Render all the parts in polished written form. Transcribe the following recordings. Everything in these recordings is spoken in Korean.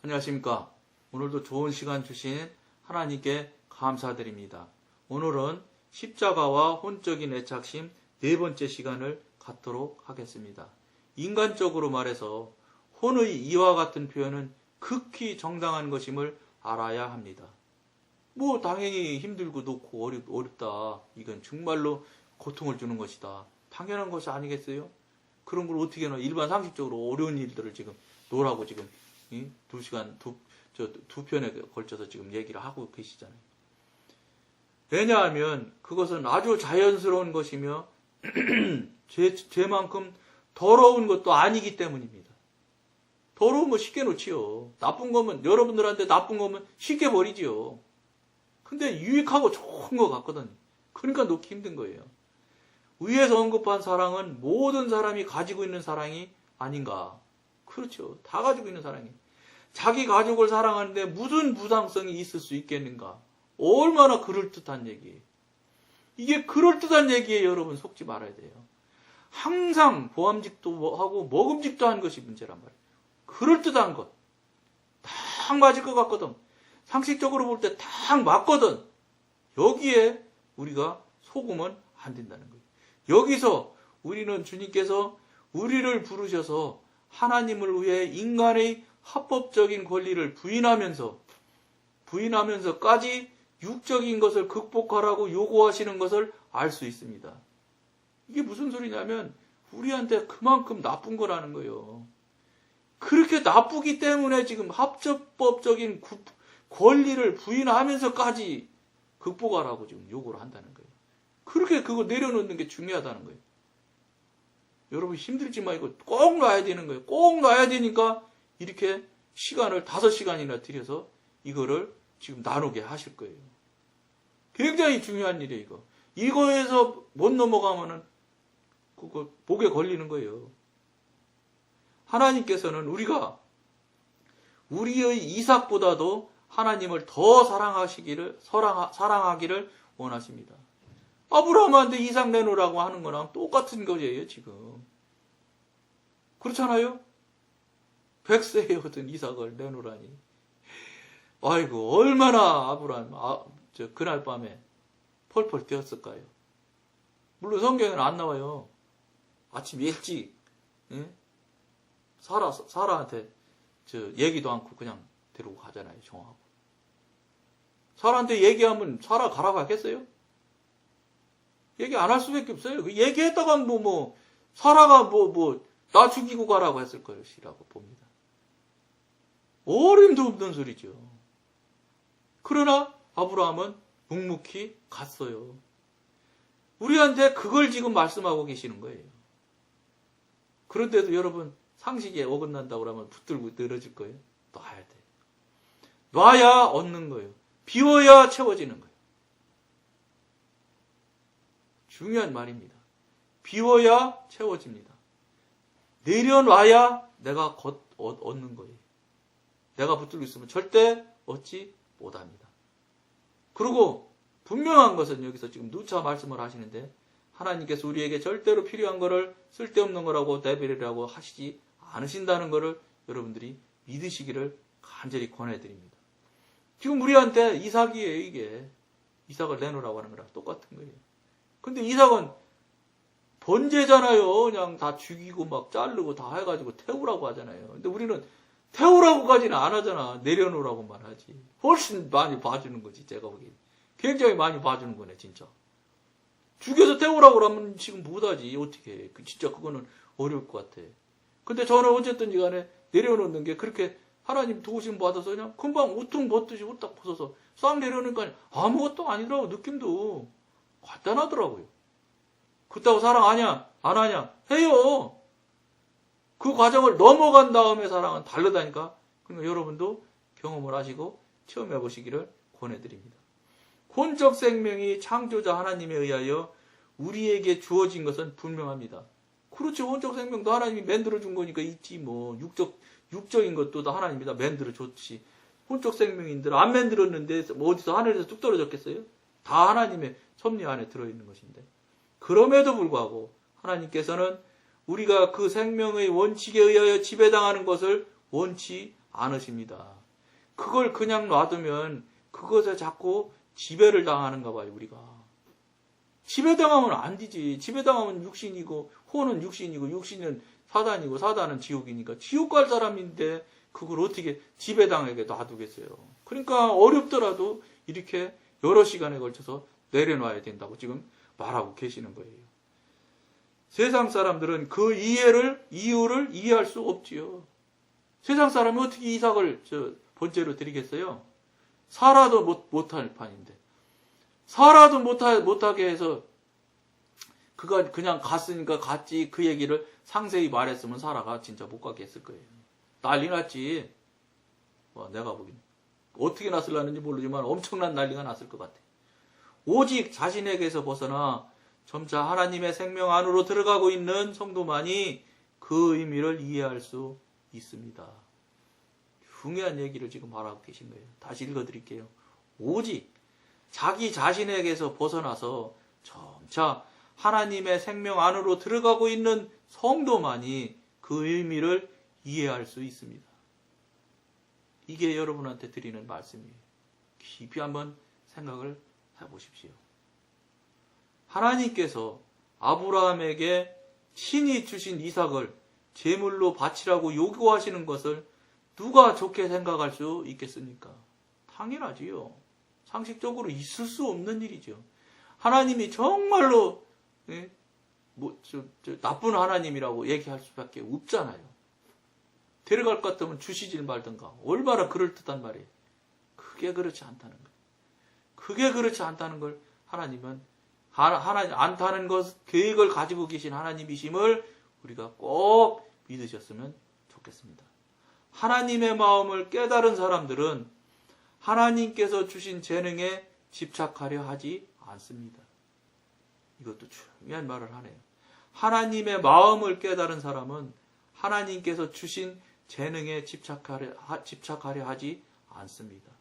안녕하십니까. 오늘도 좋은 시간 주신 하나님께 감사드립니다. 오늘은 십자가와 혼적인 애착심 네 번째 시간을 갖도록 하겠습니다. 인간적으로 말해서 혼의 이와 같은 표현은 극히 정당한 것임을 알아야 합니다. 당연히 힘들고 놓고 어렵다. 이건 정말로 고통을 주는 것이다. 당연한 것이 아니겠어요? 그런 걸 어떻게 일반 상식적으로 어려운 일들을 지금 놓으라고 지금 두 편에 걸쳐서 지금 얘기를 하고 계시잖아요. 왜냐하면 그것은 아주 자연스러운 것이며 죄만큼 더러운 것도 아니기 때문입니다. 더러운 거 쉽게 놓지요. 나쁜 거면 여러분들한테 나쁜 거면 쉽게 버리지요. 근데 유익하고 좋은 거 같거든요. 그러니까 놓기 힘든 거예요. 위에서 언급한 사랑은 모든 사람이 가지고 있는 사랑이 아닌가. 그렇죠. 다 가지고 있는 사랑이. 자기 가족을 사랑하는데 무슨 부당성이 있을 수 있겠는가. 얼마나 그럴듯한 얘기예요. 이게 그럴듯한 얘기에 여러분 속지 말아야 돼요. 항상 보암직도 하고 먹음직도 한 것이 문제란 말이에요. 그럴듯한 것. 딱 맞을 것 같거든. 상식적으로 볼 때 딱 맞거든. 여기에 우리가 속으면 안 된다는 거예요. 여기서 우리는 주님께서 우리를 부르셔서 하나님을 위해 인간의 합법적인 권리를 부인하면서까지 육적인 것을 극복하라고 요구하시는 것을 알 수 있습니다. 이게 무슨 소리냐면 우리한테 그만큼 나쁜 거라는 거예요. 그렇게 나쁘기 때문에 지금 합법적인 권리를 부인하면서까지 극복하라고 지금 요구를 한다는 거예요. 그렇게 그거 내려놓는 게 중요하다는 거예요. 여러분 힘들지 말고 꼭 놔야 되는 거예요. 꼭 놔야 되니까 이렇게 시간을 5시간이나 들여서 이거를 지금 나누게 하실 거예요. 굉장히 중요한 일이에요, 이거. 이거에서 못 넘어가면은 그거 목에 걸리는 거예요. 하나님께서는 우리가 우리의 이삭보다도 하나님을 더 사랑하기를 원하십니다. 아브라함한테 이삭 내놓으라고 하는 거랑 똑같은 거예요, 지금. 그렇잖아요? 100세에 얻은 이삭을 내놓으라니. 아이고, 얼마나 아브라함, 그날 밤에 펄펄 뛰었을까요? 물론 성경에는 안 나와요. 아침 일찍, 사라한테 얘기도 않고 그냥 데리고 가잖아요, 정하고. 사라한테 얘기하면 사라 가라고 하겠어요? 얘기 안 할 수밖에 없어요. 얘기했다가 사라가 나 죽이고 가라고 했을 것이라고 봅니다. 어림도 없는 소리죠. 그러나 아브라함은 묵묵히 갔어요. 우리한테 그걸 지금 말씀하고 계시는 거예요. 그런데도 여러분 상식에 어긋난다고 하면 붙들고 늘어질 거예요. 놔야 돼요. 놔야 얻는 거예요. 비워야 채워지는 거예요. 중요한 말입니다. 비워야 채워집니다. 내려놔야 내가 얻는 거예요. 내가 붙들고 있으면 절대 얻지 못합니다. 그리고 분명한 것은 여기서 지금 누차 말씀을 하시는데 하나님께서 우리에게 절대로 필요한 거를 쓸데없는 거라고 내버리라고 하시지 않으신다는 거를 여러분들이 믿으시기를 간절히 권해드립니다. 지금 우리한테 이삭이에요, 이게. 이삭을 내놓으라고 하는 거랑 똑같은 거예요. 근데 이삭은 번제잖아요. 그냥 다 죽이고 막 자르고 다 해가지고 태우라고 하잖아요. 근데 우리는 태우라고까지는 안 하잖아. 내려놓으라고만 하지. 훨씬 많이 봐주는 거지, 제가 보기엔. 굉장히 많이 봐주는 거네, 진짜. 죽여서 태우라고 하면 지금 못하지. 어떻게 해. 진짜 그거는 어려울 것 같아. 근데 저는 어쨌든 간에 내려놓는 게 그렇게 하나님 도우심 받아서 그냥 금방 우퉁 벗듯이 후딱 벗어서 싹 내려놓으니까 아무것도 아니더라고. 느낌도 간단하더라고요. 그렇다고 사랑하냐? 안 하냐? 해요. 그 과정을 넘어간 다음에 사랑은 다르다니까. 그러니까 여러분도 경험을 하시고 체험해 보시기를 권해드립니다. 혼적 생명이 창조자 하나님에 의하여 우리에게 주어진 것은 분명합니다. 그렇죠. 혼적 생명도 하나님이 만들어준 거니까 있지 육적인 것도 다 하나님이 다 만들어줬지. 혼적 생명인들 안 만들었는데 어디서 하늘에서 뚝 떨어졌겠어요? 다 하나님의 섭리 안에 들어있는 것인데. 그럼에도 불구하고 하나님께서는 우리가 그 생명의 원칙에 의하여 지배당하는 것을 원치 않으십니다. 그걸 그냥 놔두면 그것에 자꾸 지배를 당하는가 봐요, 우리가. 지배당하면 안 되지. 지배당하면 육신이고, 혼은 육신이고, 육신은 사단이고, 사단은 지옥이니까. 지옥 갈 사람인데, 그걸 어떻게 지배당하게 놔두겠어요. 그러니까 어렵더라도 이렇게 여러 시간에 걸쳐서 내려놔야 된다고 지금 말하고 계시는 거예요. 세상 사람들은 그 이유를 이해할 수 없지요. 세상 사람이 어떻게 이삭을 번제로 드리겠어요? 살아도 못할 판인데. 살아도 못하게 해서 그가 그냥 갔으니까 갔지 그 얘기를 상세히 말했으면 사라가 진짜 못 가게 했을 거예요. 난리 났지. 내가 보기엔. 어떻게 났을라는지 모르지만 엄청난 난리가 났을 것 같아. 오직 자신에게서 벗어나 점차 하나님의 생명 안으로 들어가고 있는 성도만이 그 의미를 이해할 수 있습니다. 중요한 얘기를 지금 말하고 계신 거예요. 다시 읽어드릴게요. 오직 자기 자신에게서 벗어나서 점차 하나님의 생명 안으로 들어가고 있는 성도만이 그 의미를 이해할 수 있습니다. 이게 여러분한테 드리는 말씀이에요. 깊이 한번 생각을 해보십시오. 하나님께서 아브라함에게 친히 주신 이삭을 제물로 바치라고 요구하시는 것을 누가 좋게 생각할 수 있겠습니까? 당연하지요. 상식적으로 있을 수 없는 일이죠. 하나님이 정말로 나쁜 하나님이라고 얘기할 수밖에 없잖아요. 데려갈 것 같으면 주시질 말든가. 얼마나 그럴듯한 말이에요. 그게 그렇지 않다는 거예요. 그게 그렇지 않다는 걸 하나님은 않다는 것 계획을 가지고 계신 하나님이심을 우리가 꼭 믿으셨으면 좋겠습니다. 하나님의 마음을 깨달은 사람들은 하나님께서 주신 재능에 집착하려 하지 않습니다. 이것도 중요한 말을 하네요. 하나님의 마음을 깨달은 사람은 하나님께서 주신 재능에 집착하려 하지 않습니다.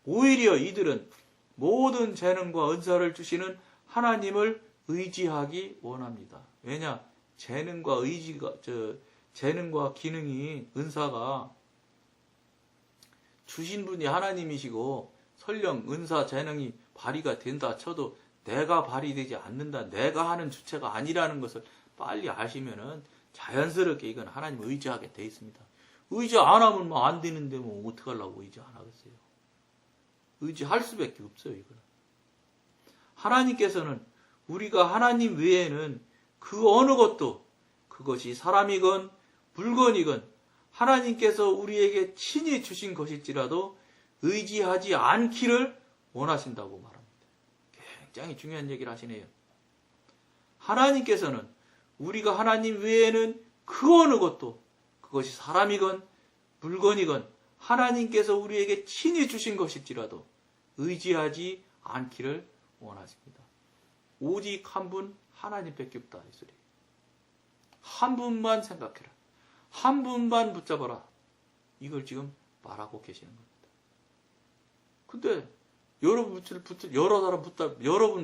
오히려 이들은 모든 재능과 은사를 주시는 하나님을 의지하기 원합니다. 왜냐? 재능과 기능이, 은사가 주신 분이 하나님이시고 설령 은사, 재능이 발휘가 된다 쳐도 내가 발휘되지 않는다, 내가 하는 주체가 아니라는 것을 빨리 아시면은 자연스럽게 이건 하나님을 의지하게 돼 있습니다. 의지 안 하면 뭐 안 되는데 뭐 어떡하려고 의지 안 하겠어요. 의지할 수밖에 없어요, 이거는. 하나님께서는 우리가 하나님 외에는 그 어느 것도, 그것이 사람이건 물건이건 하나님께서 우리에게 친히 주신 것일지라도 의지하지 않기를 원하신다고 말합니다. 굉장히 중요한 얘기를 하시네요. 하나님께서는 우리가 하나님 외에는 그 어느 것도, 그것이 사람이건 물건이건 하나님께서 우리에게 친히 주신 것일지라도 의지하지 않기를 원하십니다. 오직 한 분 하나님밖에 없다 이 소리. 한 분만 생각해라. 한 분만 붙잡아라. 이걸 지금 말하고 계시는 겁니다. 근데 여러분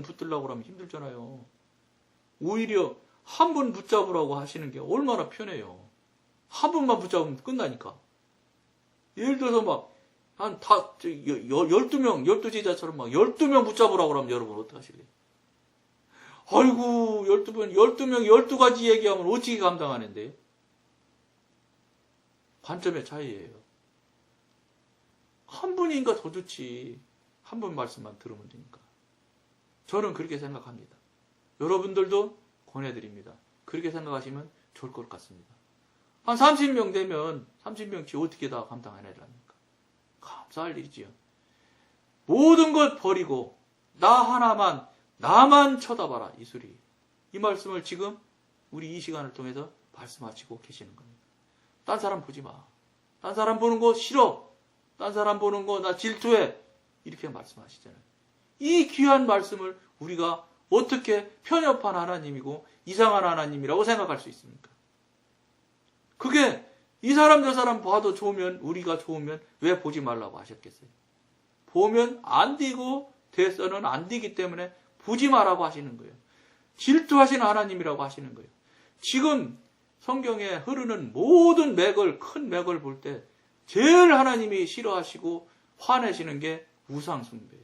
붙들라고 하면 힘들잖아요. 오히려 한 분 붙잡으라고 하시는 게 얼마나 편해요. 한 분만 붙잡으면 끝나니까. 예를 들어서 막, 12명, 12제자처럼 막 12명 붙잡으라고 하면 여러분 어떡하실래요? 아이고, 12명, 12가지 얘기하면 어떻게 감당하는데요? 관점의 차이예요. 한 분이니까 더 좋지. 한 분 말씀만 들으면 되니까. 저는 그렇게 생각합니다. 여러분들도 권해드립니다. 그렇게 생각하시면 좋을 것 같습니다. 한 30명 되면 30명치 어떻게 다 감당해내랍니까? 감사할 일이지요. 모든 것 버리고 나만 쳐다봐라 이 소리. 이 말씀을 지금 우리 이 시간을 통해서 말씀하시고 계시는 겁니다. 딴 사람 보지 마. 딴 사람 보는 거 싫어. 딴 사람 보는 거 나 질투해. 이렇게 말씀하시잖아요. 이 귀한 말씀을 우리가 어떻게 편협한 하나님이고 이상한 하나님이라고 생각할 수 있습니까? 그게 이 사람 저 사람 봐도 좋으면, 우리가 좋으면 왜 보지 말라고 하셨겠어요? 보면 안 되고 돼서는 안 되기 때문에 보지 말라고 하시는 거예요. 질투하시는 하나님이라고 하시는 거예요. 지금 성경에 흐르는 모든 큰 맥을 볼 때 제일 하나님이 싫어하시고 화내시는 게 우상숭배예요.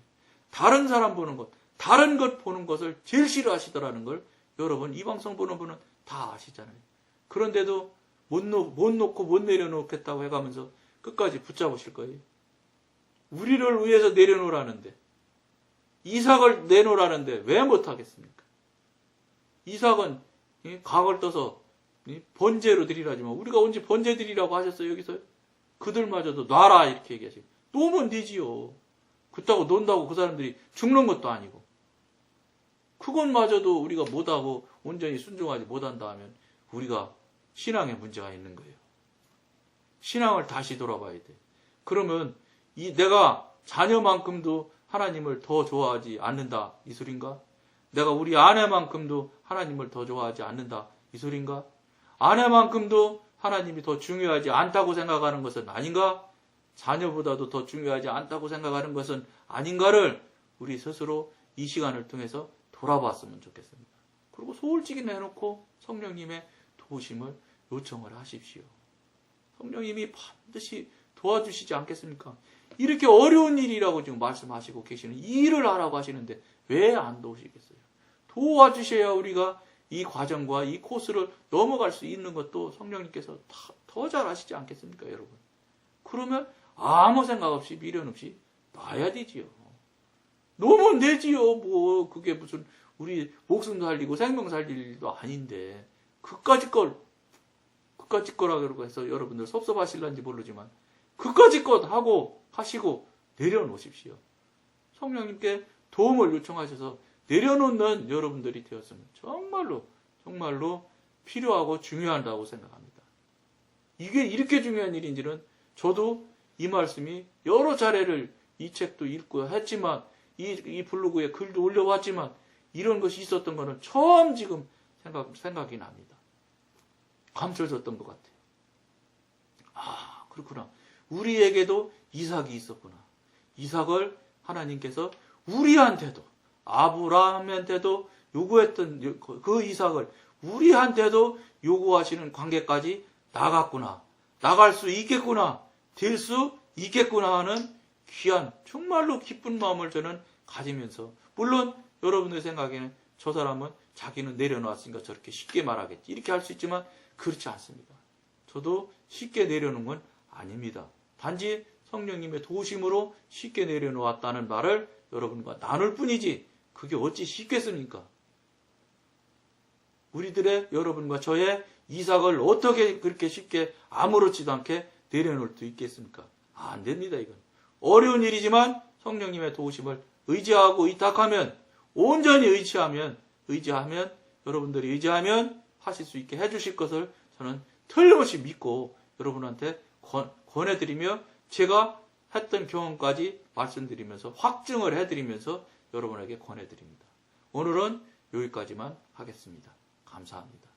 다른 사람 보는 것, 다른 것 보는 것을 제일 싫어하시더라는 걸 여러분 이 방송 보는 분은 다 아시잖아요. 그런데도 못 놓고 못 내려놓겠다고 해가면서 끝까지 붙잡으실 거예요. 우리를 위해서 내려놓으라는데, 이삭을 내놓으라는데 왜 못하겠습니까? 이삭은 각을 떠서 번제로 드리라지만 우리가 언제 번제 드리라고 하셨어요? 여기서 그들마저도 놔라 이렇게 얘기하시고, 놓으면 되지요. 그렇다고 논다고 그 사람들이 죽는 것도 아니고, 그것마저도 우리가 못하고 온전히 순종하지 못한다 하면 우리가 신앙에 문제가 있는 거예요. 신앙을 다시 돌아봐야 돼. 그러면 내가 자녀만큼도 하나님을 더 좋아하지 않는다 이 소린가? 내가 우리 아내만큼도 하나님을 더 좋아하지 않는다 이 소린가? 아내만큼도 하나님이 더 중요하지 않다고 생각하는 것은 아닌가? 자녀보다도 더 중요하지 않다고 생각하는 것은 아닌가를 우리 스스로 이 시간을 통해서 돌아봤으면 좋겠습니다. 그리고 솔직히 내놓고 성령님의 도우심을 요청을 하십시오. 성령님이 반드시 도와주시지 않겠습니까? 이렇게 어려운 일이라고 지금 말씀하시고 계시는 이 일을 하라고 하시는데 왜 안 도우시겠어요? 도와주셔야 우리가 이 과정과 이 코스를 넘어갈 수 있는 것도 성령님께서 더 잘 아시지 않겠습니까, 여러분? 그러면 아무 생각 없이 미련 없이 놔야 되지요. 놓으면 되지요. 뭐 그게 무슨 우리 목숨 살리고 생명 살릴 일도 아닌데 그까짓 거라 그러고 해서 여러분들 섭섭하실런지 모르지만 그까짓 것 하고 하시고 내려놓으십시오. 성령님께 도움을 요청하셔서 내려놓는 여러분들이 되었으면 정말로 필요하고 중요하다고 생각합니다. 이게 이렇게 중요한 일인지는 저도 이 말씀이 여러 차례를 이 책도 읽고 했지만 이 블로그에 글도 올려왔지만 이런 것이 있었던 거는 처음 지금 생각이 납니다. 감춰졌던 것 같아요. 아, 그렇구나. 우리에게도 이삭이 있었구나. 이삭을 하나님께서 우리한테도, 아브라함한테도 요구했던 그 이삭을 우리한테도 요구하시는 관계까지 나갔구나. 나갈 수 있겠구나. 될 수 있겠구나 하는 귀한, 정말로 기쁜 마음을 저는 가지면서, 물론 여러분들 생각에는 저 사람은 자기는 내려놨으니까 저렇게 쉽게 말하겠지, 이렇게 할 수 있지만 그렇지 않습니다. 저도 쉽게 내려놓은 건 아닙니다. 단지 성령님의 도우심으로 쉽게 내려놓았다는 말을 여러분과 나눌 뿐이지 그게 어찌 쉽겠습니까? 우리들의, 여러분과 저의 이삭을 어떻게 그렇게 쉽게 아무렇지도 않게 내려놓을 수 있겠습니까? 안 됩니다. 이건 어려운 일이지만 성령님의 도우심을 의지하고 의탁하면, 온전히 의지하면 여러분들이 의지하면 하실 수 있게 해주실 것을 저는 틀림없이 믿고 여러분한테 권해드리며, 제가 했던 경험까지 말씀드리면서 확증을 해드리면서 여러분에게 권해드립니다. 오늘은 여기까지만 하겠습니다. 감사합니다.